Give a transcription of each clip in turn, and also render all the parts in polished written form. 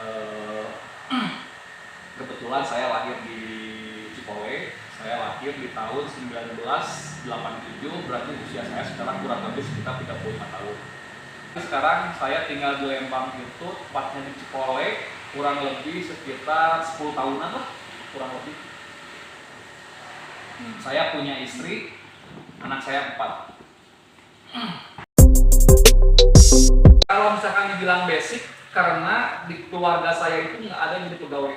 eh, kebetulan saya lahir di Cipole. Saya lahir di tahun 1987, berarti usia saya sekarang kurang lebih sekitar 35 tahun. Sekarang saya tinggal di Lembang itu, tepatnya di Cipole, kurang lebih sekitar 10 tahunan lah, kurang lebih. Saya punya istri, anak saya 4. Kalau misalkan dibilang basic, karena di keluarga saya itu nggak ada yang jadi pegawai.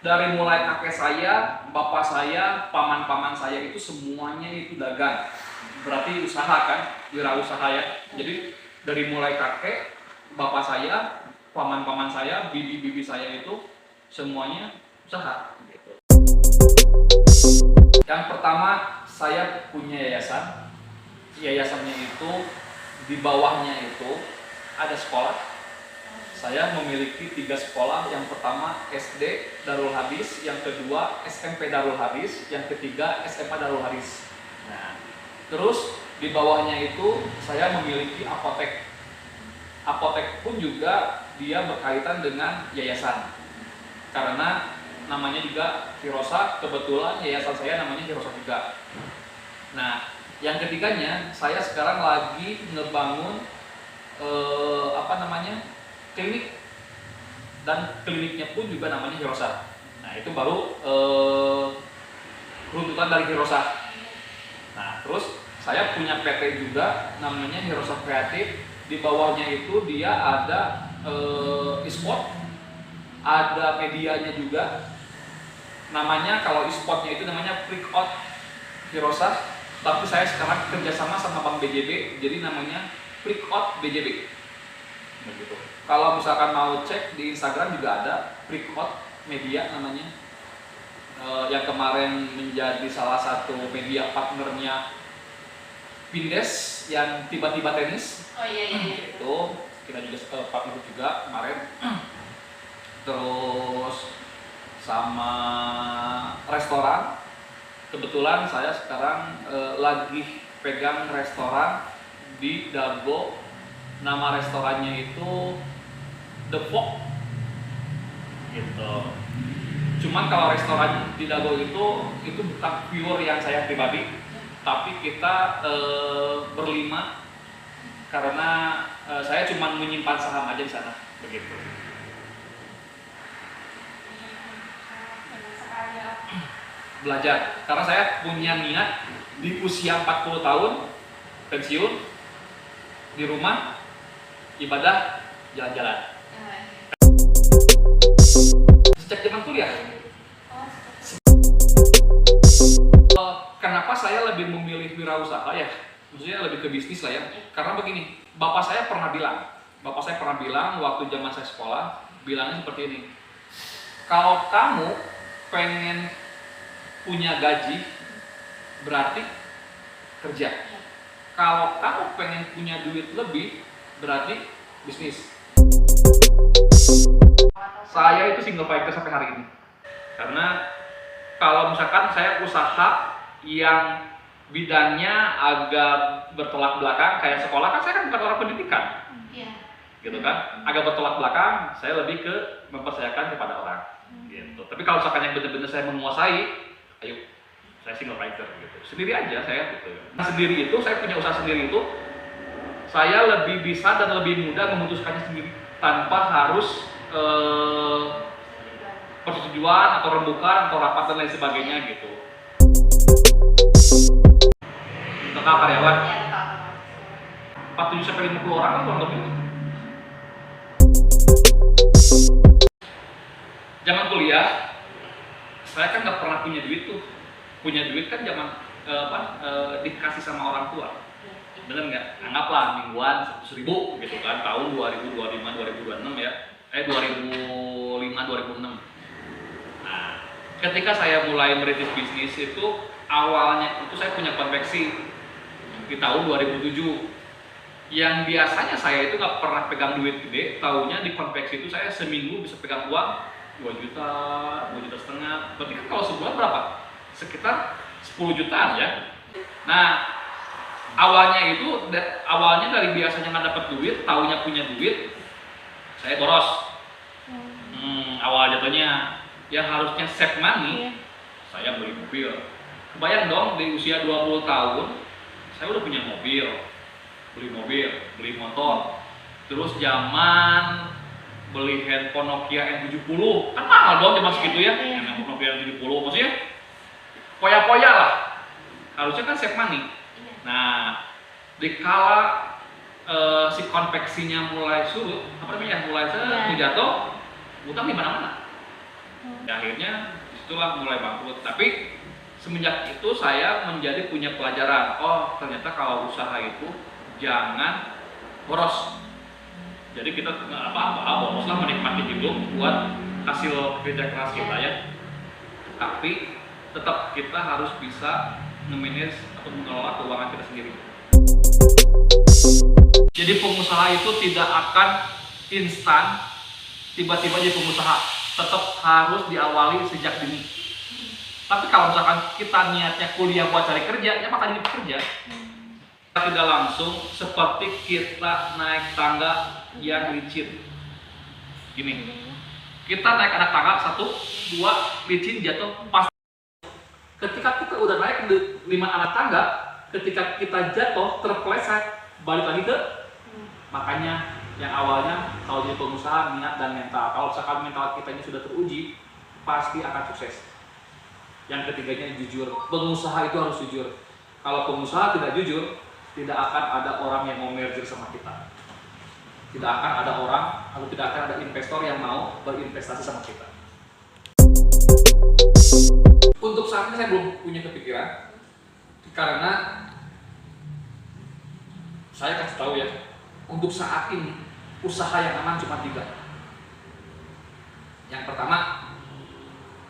Dari mulai kakek saya, bapak saya, paman-paman saya itu semuanya itu dagang. Berarti usaha kan, wirausaha ya. Jadi dari mulai kakek, bapak saya, paman-paman saya, bibi-bibi saya itu semuanya usaha. Yang pertama, saya punya yayasan. Yayasannya itu di bawahnya itu ada sekolah. Saya memiliki 3 sekolah. Yang pertama SD Darul Hadis, yang kedua SMP Darul Hadis, yang ketiga SMA Darul Hadis. Nah, terus di bawahnya itu saya memiliki apotek. Apotek pun juga dia berkaitan dengan yayasan. Karena namanya juga Hirosa, kebetulan yayasan saya namanya Hirosa juga. Nah, yang ketiganya saya sekarang lagi ngebangun klinik, dan kliniknya pun juga namanya Hirosa. Nah, itu baru runtutan dari Hirosa. Nah, terus saya punya PT juga namanya Hirosa Kreatif. Di bawahnya itu dia ada e-sport, ada medianya juga. Namanya kalau e-sportnya itu namanya Freakout Hirosa. Tapi saya sekarang kerjasama sama Bank BJB, jadi namanya Freakout BJB. Begitu. Kalau misalkan mau cek di Instagram juga ada Freakout Media namanya, yang kemarin menjadi salah satu media partnernya Pindes yang tiba-tiba tenis. Oh iya. Itu kita juga partner juga kemarin. Terus sama restoran. Kebetulan saya sekarang lagi pegang restoran di Dago. Nama restorannya itu The Fog gitu. Cuman kalau restoran di Dago itu bukan pure yang saya pribadi, tapi kita berlima, karena saya cuma menyimpan saham aja di sana begitu. Belajar, karena saya punya niat di usia 40 tahun pensiun, di rumah ibadah, jalan-jalan. Sejak zaman kuliah. Kenapa saya lebih memilih wirausaha ya? Maksudnya lebih ke bisnis lah ya. Karena begini, bapak saya pernah bilang waktu zaman saya sekolah, bilangnya seperti ini. Kalau kamu pengen punya gaji, berarti kerja. Kalau kamu pengen punya duit lebih, berarti bisnis. Saya itu single fighter sampai hari ini. Karena kalau misalkan saya usaha yang bidangnya agak bertolak belakang, kayak sekolah, kan saya kan bukan orang pendidikan. Gitu kan, agak bertolak belakang, saya lebih ke mempercayakan kepada orang. Gitu. Tapi kalau misalkan yang benar-benar saya menguasai, ayo, saya single fighter gitu. Sendiri aja saya gitu. Nah, sendiri itu, saya punya usaha sendiri itu, saya lebih bisa dan lebih mudah memutuskannya sendiri tanpa harus persetujuan atau rembukan atau rapat dan lain sebagainya gitu. Total karyawan 47 sampai 50 orang kan kurang lebih. Zaman kuliah, saya kan nggak pernah punya duit tuh. Punya duit kan zaman dikasih sama orang tua. Bener nggak? Anggaplah mingguan 100.000 gitu kan, tahun 2025-2026 ya. 2005-2006. Nah, ketika saya mulai merintis bisnis itu, awalnya itu saya punya konveksi di tahun 2007. Yang biasanya saya itu nggak pernah pegang duit gede, taunya di konveksi itu saya seminggu bisa pegang uang 2 juta, 2 juta setengah. Berarti kan kalau sebulan berapa? Sekitar 10 jutaan ya. Nah, awalnya dari biasanya nggak dapat duit, taunya punya duit, saya boros. Awal jatuhnya yang harusnya save money, saya beli mobil. Kebayang dong, di usia 20 tahun saya udah punya mobil, beli motor. Terus zaman beli handphone Nokia N70, kan mahal dong zaman segitu ya. Handphone Nokia N70 maksudnya poya-poya lah. Harusnya kan save money. Nah, dikala si konveksinya mulai surut, mulai jatuh, utang di mana-mana. Akhirnya disitulah mulai bangkrut. Tapi semenjak itu saya menjadi punya pelajaran. Oh, ternyata kalau usaha itu jangan boros. Jadi kita nggak apa-apa, boroslah, menikmati hidup buat hasil kerja keras kita ya. Tapi tetap kita harus bisa nge-manage atau mengelola keuangan kita sendiri. Jadi pengusaha itu tidak akan instan tiba-tiba jadi pengusaha, tetap harus diawali sejak dini. Tapi kalau misalkan kita niatnya kuliah buat cari kerja, ya maka jadi pekerja. Tidak langsung seperti kita naik tangga yang licin. Gini, kita naik anak tangga 1, 2, licin jatuh pas. Ketika kita udah naik 5 anak tangga, ketika kita jatuh terpeleset, balik lagi ke. Makanya yang awalnya kalau jadi pengusaha niat dan mental. Kalau misalkan mental kita ini sudah teruji, pasti akan sukses. Yang ketiganya jujur. Pengusaha itu harus jujur. Kalau pengusaha tidak jujur, tidak akan ada orang yang mau merger sama kita. Tidak akan ada orang atau tidak akan ada investor yang mau berinvestasi sama kita. Untuk saat ini saya belum punya kepikiran, karena saya kasih tahu ya, untuk saat ini usaha yang aman cuma 3. Yang pertama,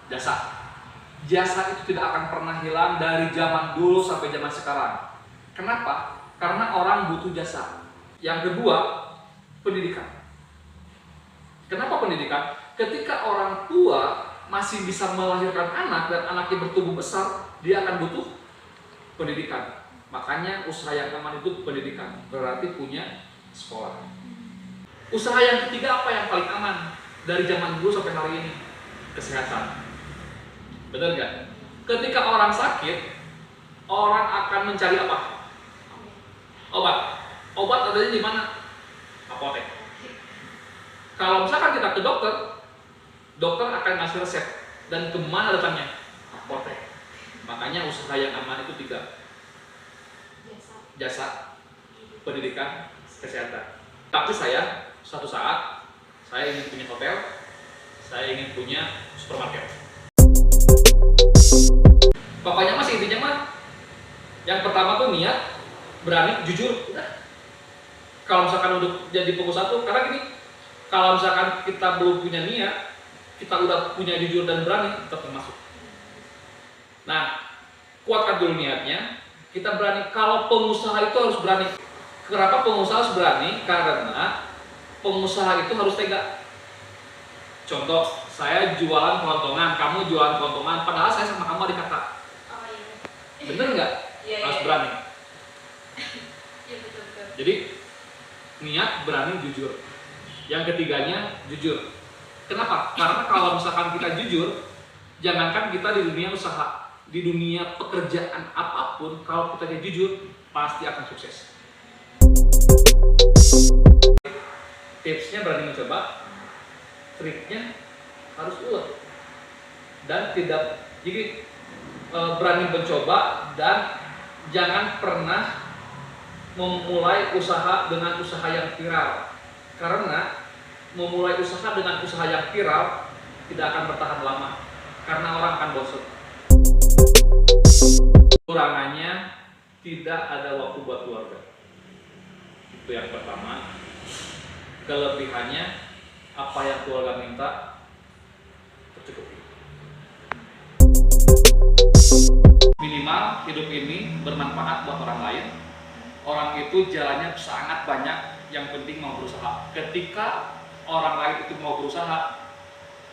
jasa. Jasa itu tidak akan pernah hilang dari zaman dulu sampai zaman sekarang. Kenapa? Karena orang butuh jasa. Yang kedua, pendidikan. Kenapa pendidikan? Ketika orang tua masih bisa melahirkan anak dan anaknya bertumbuh besar, dia akan butuh pendidikan. Makanya usaha yang aman itu pendidikan, berarti punya sekolah. Usaha yang ketiga apa yang paling aman dari zaman dulu sampai hari ini? Kesehatan. Benar nggak? Ketika orang sakit, orang akan mencari apa? Obat. Obat adanya di mana? Apotek. Kalau misalkan kita ke dokter, dokter akan ngasih resep. Dan kemana datangnya? Apotek. Makanya usaha yang aman itu 3. Jasa, pendidikan, kesehatan. Tapi saya, suatu saat, saya ingin punya hotel, saya ingin punya supermarket. Pokoknya mas, intinya mah, yang pertama tuh niat, berani, jujur, udah. Kalau misalkan untuk jadi pengusaha tuh, karena gini, kalau misalkan kita belum punya niat, kita udah punya jujur dan berani, tetap masuk. Nah, kuatkan dulu niatnya, kita berani. Kalau pengusaha itu harus berani. Kenapa pengusaha harus berani? Karena pengusaha itu harus tega. Contoh, saya jualan kelontongan, kamu jualan kelontongan, padahal saya sama kamu adik kakak. Bener nggak? Harus berani. Jadi niat, berani, jujur. Yang ketiganya jujur. Kenapa? Karena kalau misalkan kita jujur, jangankan kita di dunia usaha, di dunia pekerjaan apapun, kalau kita jujur pasti akan sukses. Tipsnya berani mencoba, triknya harus ulet dan tidak. Jadi berani mencoba dan jangan pernah memulai usaha dengan usaha yang viral, karena memulai usaha dengan usaha yang viral tidak akan bertahan lama karena orang akan bosan. Kekurangannya tidak ada waktu buat keluarga, itu yang pertama. Kelebihannya apa yang keluarga minta tercukupi. Minimal hidup ini bermanfaat buat orang lain. Orang itu jalannya sangat banyak, yang penting mau berusaha. Ketika orang lain itu mau berusaha,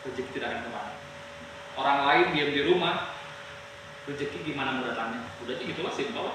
rezeki tidak akan kemana. Orang lain diam di rumah, rezeki gimana mau datangnya? Udah gitu lah, simpel.